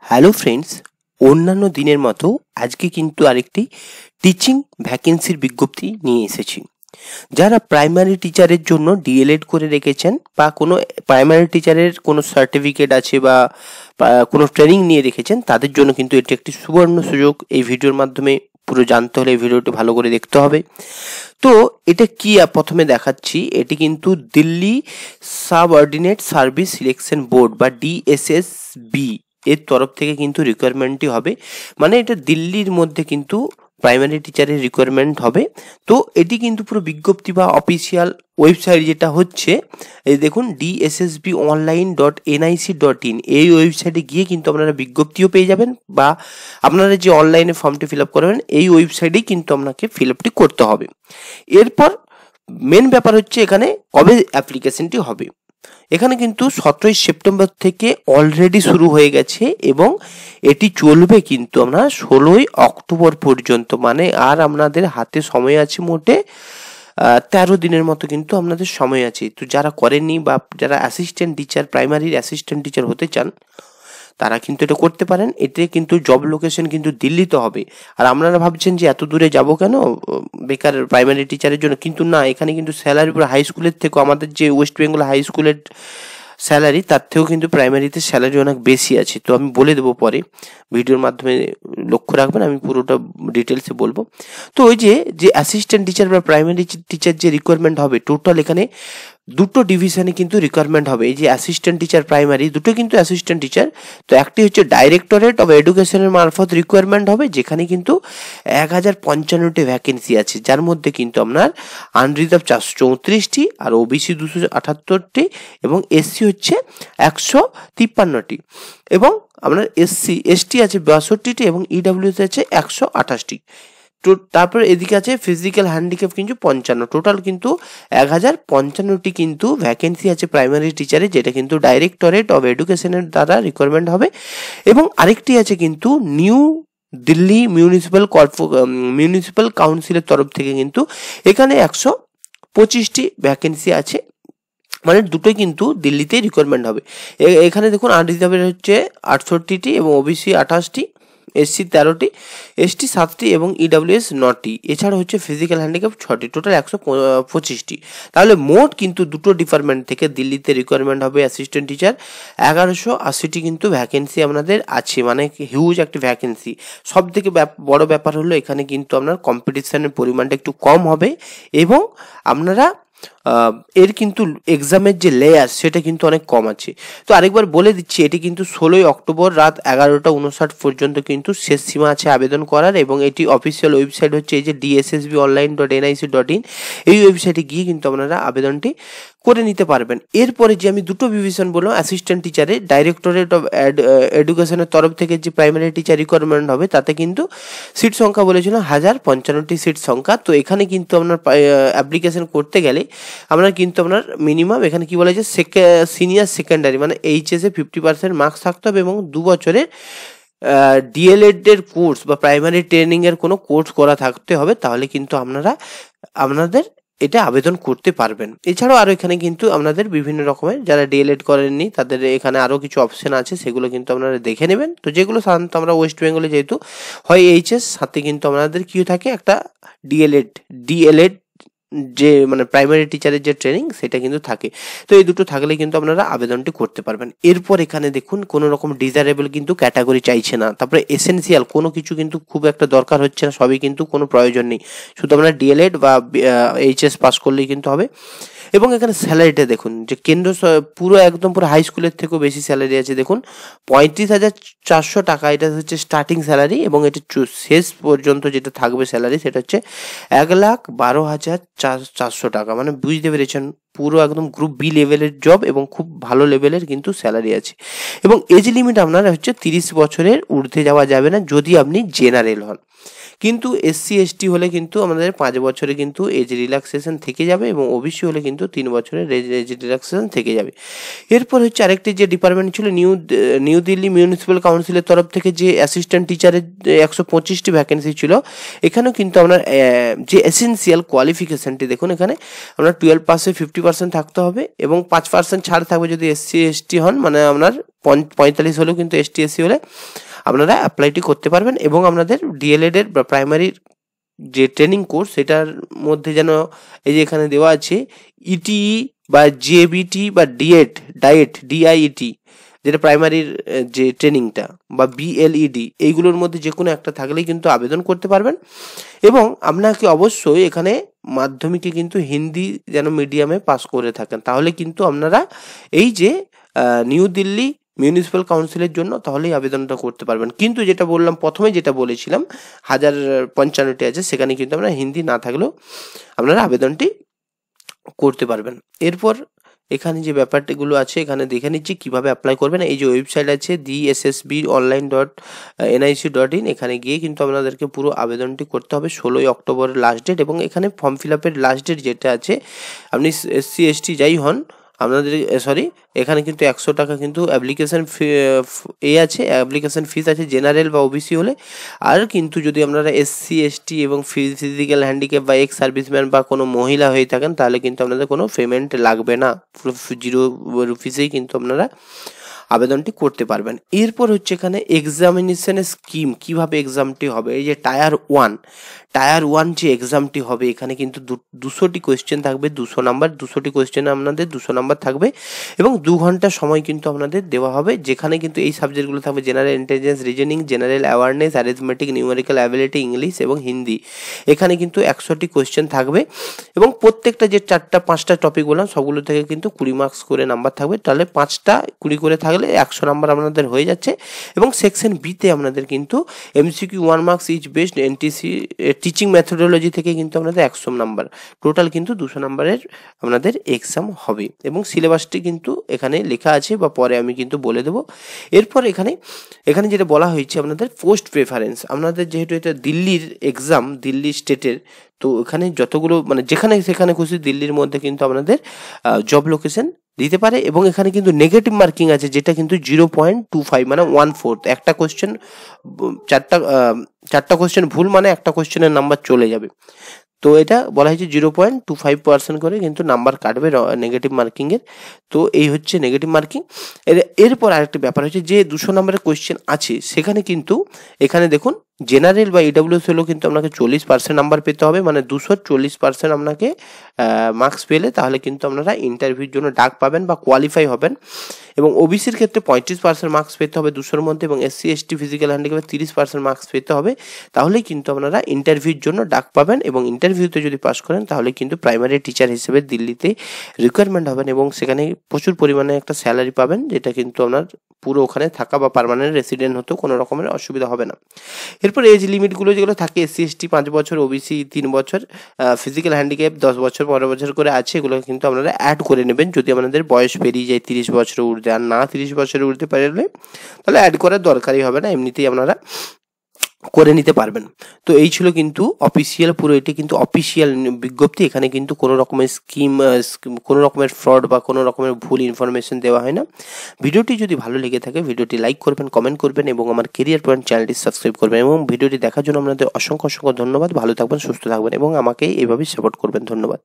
Hello friends, অন্যান্য দিনের মতো আজকে কিন্তু আরেকটি টিচিং ভ্যাকেন্সির বিজ্ঞপ্তি নিয়ে এসেছি। যারা প্রাইমারি টিচারের জন্য ডিএলএড করে রেখেছেন বা কোনো প্রাইমারি টিচারের কোনো সার্টিফিকেট আছে বা কোনো ট্রেনিং নিয়ে রেখেছেন, তাদের জন্য কিন্তু এটি একটি সুবর্ণ সুযোগ। এই ভিডিওর মাধ্যমে পুরো জানতে হলে এই ভিডিওটি ভালো করে দেখতে হবে। তো এটা কি প্রথমে দেখাচ্ছি, এটি কিন্তু Delhi subordinate service selection board বা ডিএসএসবি এর তরফ থেকে কিন্তু রিকোয়ারমেন্টটি হবে। মানে এটা দিল্লির মধ্যে কিন্তু প্রাইমারি টিচারের রিকোয়ারমেন্ট হবে। তো এটি কিন্তু পুরো বিজ্ঞপ্তি বা অফিসিয়াল ওয়েবসাইট যেটা হচ্ছে, এই দেখুন dssbonline.nic.in, এই ওয়েবসাইটে গিয়ে কিন্তু আপনারা বিজ্ঞপ্তিও পেয়ে যাবেন, বা আপনারা যে অনলাইনে ফর্মটি ফিল আপ করবেন এই ওয়েবসাইটেই কিন্তু আপনাকে ফিল আপটি করতে হবে। এরপর মেন ব্যাপার হচ্ছে এখানে কবে অ্যাপ্লিকেশনটি হবে। এখানে কিন্তু 17 সেপ্টেম্বর থেকে অলরেডি শুরু হয়ে গেছে এবং এটি চলবে কিন্তু আমরা 16 অক্টোবর পর্যন্ত। মানে আর আপনাদের হাতে সময় আছে মোটে 13 দিনের মতো কিন্তু আপনাদের সময় আছে। তো যারা করেননি বা যারা অ্যাসিস্ট্যান্ট টিচার, প্রাইমারির অ্যাসিস্ট্যান্ট টিচার হতে চান, তারা কিন্তু এটা করতে পারেন। এতে কিন্তু জব লোকেশন কিন্তু দিল্লিতে হবে। আর আপনারা ভাবছেন যে এত দূরে যাব কেন বেকার প্রাইমারি টিচারের জন্য, কিন্তু না, এখানে কিন্তু স্যালারি পুরো হাই স্কুলের থেকেও, আমাদের যে ওয়েস্ট বেঙ্গল হাই স্কুলের স্যালারি তার থেকেও কিন্তু প্রাইমারিতে স্যালারি অনেক বেশি আছে। তো আমি বলে দেবো পরে, ভিডিওর মাধ্যমে লক্ষ্য রাখবেন, আমি পুরোটা ডিটেলসে বলবো। তো ওই যে অ্যাসিস্ট্যান্ট টিচার বা প্রাইমারি টিচার যে রিকোয়ারমেন্ট হবে, টোটাল এখানে দুটো ডিভিশনে কিন্তু রিকোয়ারমেন্ট হবে। এই যে অ্যাসিস্ট্যান্ট টিচার প্রাইমারি, দুটো কিন্তু অ্যাসিস্ট্যান্ট টিচার। তো একটি হচ্ছে ডাইরেক্টরেট অফ এডুকেশনের মারফত রিকোয়ারমেন্ট হবে, যেখানে কিন্তু 1055টি ভ্যাকেন্সি আছে, যার মধ্যে কিন্তু আপনার আনরিজার্ভ 434টি, আর ওবিসি 278টি, এবং এসসি হচ্ছে 153টি, এবং আপনার এসটি আছে 62টি, এবং ইডাব্লিউএস আছে 128টি। তো তারপর এদিকে আছে ফিজিক্যাল হ্যান্ডিক্যাপ কিন্তু 55। টোটাল কিন্তু 1055টি কিন্তু ভ্যাকেন্সি আছে প্রাইমারি টিচারে, যেটা কিন্তু ডাইরেক্টরেট অফ এডুকেশনের দ্বারা রিকোয়ারমেন্ট হবে। এবং আরেকটি আছে কিন্তু নিউ দিল্লি মিউনিসিপ্যাল কাউন্সিলের তরফ থেকে কিন্তু এখানে 125টি ভ্যাকেন্সি আছে। মানে দুটোই কিন্তু দিল্লিতেই রিকোয়ারমেন্ট হবে। এখানে দেখুন আনরিজার্ভের হচ্ছে 68টি, এবং ওবিসি 28টি, এসসি 13টি, এসটি 7টি, এবং ইডাব্লিউএস 9টি। এছাড়া হচ্ছে ফিজিক্যাল হ্যান্ডিক্যাপ 6টি, টোটাল 125টি। তাহলে মোট কিন্তু দুটো ডিপার্টমেন্ট থেকে দিল্লিতে রিকোয়ারমেন্ট হবে অ্যাসিস্ট্যান্ট টিচার 1180টি কিন্তু ভ্যাকেন্সি আপনাদের আছে। মানে হিউজ একটি ভ্যাকেন্সি। সব থেকে বড় ব্যাপার হলো এখানে কিন্তু আপনার কম্পিটিশনের পরিমাণটা একটু কম হবে, এবং আপনারা এর কিন্তু এক্সামের যে লেয়ার সেটা কিন্তু অনেক কম আছে। তো আরেকবার বলে দিচ্ছি, এটি কিন্তু 16 অক্টোবর রাত 11:59 পর্যন্ত কিন্তু শেষ সীমা আছে আবেদন করার। এবং এটি অফিসিয়াল ওয়েবসাইট হচ্ছে এই যে dssbonline.nic.in, এই ওয়েবসাইটে গিয়ে কিন্তু আপনারা আবেদনটি করে নিতে পারবেন। এরপরে যে আমি দুটো ডিভিশন বললাম অ্যাসিস্ট্যান্ট টিচারে, ডাইরেক্টরেট অফ এডুকেশনের তরফ থেকে যে প্রাইমারি টিচার রিকোয়ারমেন্ট হবে, তাতে কিন্তু সিট সংখ্যা বলেছিলাম 1055টি সিট সংখ্যা। তো এখানে কিন্তু আপনার অ্যাপ্লিকেশন করতে গেলে আপনার কিন্তু আপনার মিনিমাম এখানে কি বলা যায় সিনিয়র সেকেন্ডারি মানে এইচএসে 50% মার্কস থাকতে হবে, এবং 2 বছরের ডিএলএড এর কোর্স বা প্রাইমারি ট্রেনিং এর কোনো কোর্স করা থাকতে হবে। তাহলে কিন্তু আপনাদের এটা আবেদন করতে পারবেন। এছাড়াও আরও এখানে কিন্তু আপনাদের বিভিন্ন রকমের, যারা ডিএলএড করেননি তাদের এখানে আরও কিছু অপশন আছে, সেগুলো কিন্তু আপনারা দেখে নেবেন। তো যেগুলো সাধারণত আমরা ওয়েস্ট বেঙ্গলে যেহেতু হয় এইচএস, সাথে কিন্তু আপনাদের কি থাকে একটা ডিএলএড যে মানে প্রাইমারি টিচারের যে ট্রেনিং সেটা কিন্তু থাকে। তো এই দুটো থাকলে কিন্তু আপনারা আবেদনটি করতে পারবেন। এরপর এখানে দেখুন কোনো রকম ডিজারেবল কিন্তু ক্যাটাগরি চাইছে না। তারপরে এসেনশিয়াল কোনো কিছু কিন্তু খুব একটা দরকার হচ্ছে না, সবই কিন্তু কোনো প্রয়োজন নেই, শুধু আপনারা ডিএলএড বা এইচএস পাস করলেই কিন্তু হবে। এবং এখানে স্যালারিটা দেখুন, যে কেন্দ্র পুরো একদম পুরো হাই স্কুলের থেকেও বেশি স্যালারি আছে। দেখুন 35,400 টাকা, এটা হচ্ছে স্টার্টিং স্যালারি, এবং এটা শেষ পর্যন্ত যেটা থাকবে স্যালারি সেটা হচ্ছে 1,12,400 টাকা। মানে বুঝতে পেরেছেন, পুরো একদম গ্রুপ বি লেভেলের জব, এবং খুব ভালো লেভেলের কিন্তু স্যালারি আছে। এবং এজ লিমিট আপনারা হচ্ছে 30 বছরের ঊর্ধ্বে যাওয়া যাবে না যদি আপনি জেনারেল হন। কিন্তু SC ST হলে কিন্তু আমাদের 5 বছরে কিন্তু এজ রিল্যাক্সেশন থেকে যাবে এবং OBC হলে কিন্তু 3 বছরের এজ রিল্যাক্সেশন থেকে যাবে। এরপর হচ্ছে আরেকটি যে ডিপার্টমেন্ট ছিল নিউ দিল্লি মিউনিসিপ্যাল কাউন্সিলের তরফ থেকে যে অ্যাসিস্ট্যান্ট টিচারের 125টি ভ্যাকেন্সি ছিল, এখানেও কিন্তু আপনার যে এসেনশিয়াল কোয়ালিফিকেশনটি দেখুন, এখানে আপনার 12 পাসে 50% থাকতে হবে এবং 5% ছাড় থাকবে যদি SC ST হন, মানে আপনার 45 হলেও কিন্তু ST SC হলে আপনারা অ্যাপ্লাইটি করতে পারবেন। এবং আপনাদের DLED এর বা প্রাইমারির যে ট্রেনিং কোর্স সেটার মধ্যে যেন এই যে এখানে দেওয়া আছে ETE বা JBT বা DIET যেটা প্রাইমারির যে ট্রেনিংটা, বা BLED, এইগুলোর মধ্যে যে কোনো একটা থাকলেই কিন্তু আবেদন করতে পারবেন। এবং আপনাকে অবশ্যই এখানে মাধ্যমিকে কিন্তু হিন্দি যেন মিডিয়ামে পাস করে থাকেন, তাহলে কিন্তু আপনারা এই যে নিউ দিল্লি মিউনিসিপ্যাল কাউন্সিলের জন্য তাহলেই আবেদনটা করতে পারবেন। কিন্তু যেটা বললাম প্রথমে, যেটা বলেছিলাম 1055টি আছে, সেখানে কিন্তু আপনারা হিন্দি না থাকলেও আপনারা আবেদনটি করতে পারবেন। এরপর এখানে যে ব্যাপারগুলো আছে এখানে দেখে নিচ্ছি কিভাবে অ্যাপ্লাই করবেন। এই যে ওয়েবসাইট আছে DSSBonline.nic.in, এখানে গিয়ে কিন্তু আপনাদেরকে পুরো আবেদনটি করতে হবে। 16 অক্টোবর লাস্ট ডেট, এবং এখানে ফর্ম ফিল আপের লাস্ট ডেট যেটা আছে, আপনি SC ST যাই হন আপনাদের এখানে কিন্তু 100 টাকা কিন্তু অ্যাপ্লিকেশন আছে, অ্যাপ্লিকেশন ফিস আছে জেনারেল বা OBC হলে। আর কিন্তু যদি আপনারা SC ST এবং ফিজিক্যাল হ্যান্ডিক্যাপ বা এক্স সার্ভিসম্যান বা কোনো মহিলা হয়ে থাকেন, তাহলে কিন্তু আপনাদের কোনো পেমেন্ট লাগবে না, পুরো 0 রুপিসেই কিন্তু আপনারা আবেদনটি করতে পারবেন। এরপর হচ্ছে এখানে এক্সামিনেশনের স্কিম, কিভাবে এক্সামটি হবে। এই যে টায়ার ওয়ান যে এক্সামটি হবে, এখানে কিন্তু 200টি কোয়েশ্চেন থাকবে, 200 নাম্বার, 200টি কোয়েশ্চেনে আপনাদের 200 নাম্বার থাকবে এবং 2 ঘন্টা সময় কিন্তু আপনাদের দেওয়া হবে, যেখানে কিন্তু এই সাবজেক্টগুলো থাকবে general intelligence, reasoning, general awareness, arithmetic, numerical ability, English এবং হিন্দি। এখানে কিন্তু 100টি কোয়েশ্চেন থাকবে এবং প্রত্যেকটা যে 4টা 5টা টপিক বললাম সবগুলো থেকে কিন্তু 20 মার্কস করে নাম্বার থাকবে, তাহলে 5টা 20 করে থাকলে 100 নাম্বার আপনাদের হয়ে যাচ্ছে। এবং সেকশন বিতে আপনাদের কিন্তু MCQ 1 marks each best NTC teaching methodology থেকে কিন্তু আপনাদের 100 নাম্বার, টোটাল কিন্তু 200 নাম্বারের আপনাদের এক্সাম হবে। এবং সিলেবাসটি কিন্তু এখানে লেখা আছে, বা পরে আমি কিন্তু বলে দেবো। এরপর এখানে যেটা বলা হয়েছে আপনাদের পোস্ট প্রেফারেন্স, আপনাদের যেহেতু এটা দিল্লির এক্সাম, দিল্লি স্টেটের, তো এখানে যতগুলো মানে যেখানে সেখানে খুশি দিল্লির মধ্যে কিন্তু আপনাদের জব লোকেশন দিতে পারে। এবং এখানে কিন্তু নেগেটিভ মার্কিং আছে, যেটা কিন্তু 0.25 মানে 1/4, একটা কোয়েশ্চেন, চারটা কোয়েশ্চেন ভুল মানে একটা কোয়েশ্চেনের নাম্বার চলে যাবে। তো এটা বলা হয়েছে 0.25% করে কিন্তু নাম্বার কাটবে নেগেটিভ মার্কিংয়ের। তো এই হচ্ছে নেগেটিভ মার্কিং। এরপর আরেকটি ব্যাপার হচ্ছে যে 200 নম্বরের কোয়েশ্চেন আছে, সেখানে কিন্তু এখানে দেখুন জেনারেল বা EWS হলেও কিন্তু আপনাকে 40% নাম্বার পেতে হবে, মানে 240% আপনাকে মার্কস পেলে তাহলে কিন্তু আপনারা ইন্টারভিউর জন্য ডাক পাবেন বা কোয়ালিফাই হবেন। এবং OBCর ক্ষেত্রে 35% মার্কস পেতে হবে 200-র মধ্যে, এবং SC ST ফিজিক্যাল হ্যান্ডিক্যাপে 30% মার্কস পেতে হবে, তাহলেই কিন্তু আপনারা ইন্টারভিউর জন্য ডাক পাবেন। এবং ইন্টারভিউতে যদি পাস করেন তাহলে কিন্তু প্রাইমারি টিচার হিসেবে দিল্লিতে রিকোয়ারমেন্ট হবেন এবং সেখানে প্রচুর পরিমাণে একটা স্যালারি পাবেন, যেটা কিন্তু আপনার পুরো ওখানে থাকা বা পার্মানেন্ট রেসিডেন্ট হতেও কোনো রকমের অসুবিধা হবে না। এরপর এজ লিমিটগুলো যেগুলো থাকে, SC ST 5 বছর, OBC 3 বছর, ফিজিক্যাল হ্যান্ডিক্যাপ 10 বছর 15 বছর করে আছে, এগুলো কিন্তু আপনারা অ্যাড করে নেবেন যদি আপনাদের বয়স পেরিয়ে যায় 30 বছরে উঠতে। আর না 30 বছরে উঠতে পারলে তাহলে অ্যাড করার দরকারই হবে না, এমনিতেই আপনারা করে নিতে পারবেন। তো এই ছিল কিন্তু অফিসিয়াল, পুরো এটি কিন্তু অফিসিয়াল বিজ্ঞপ্তি। এখানে কিন্তু কোনো রকমের স্কিম, কোনো রকমের ফ্রড বা কোনো রকমের ভুল ইনফরমেশন দেওয়া হয় না। ভিডিওটি যদি ভালো লেগে থাকে ভিডিওটি লাইক করবেন, কমেন্ট করবেন এবং আমার কেরিয়ার পয়েন্ট চ্যানেলটি সাবস্ক্রাইব করবেন। এবং ভিডিওটি দেখার জন্য আপনাদের অসংখ্য ধন্যবাদ। ভালো থাকবেন, সুস্থ থাকবেন এবং আমাকে এইভাবেই সাপোর্ট করবেন। ধন্যবাদ।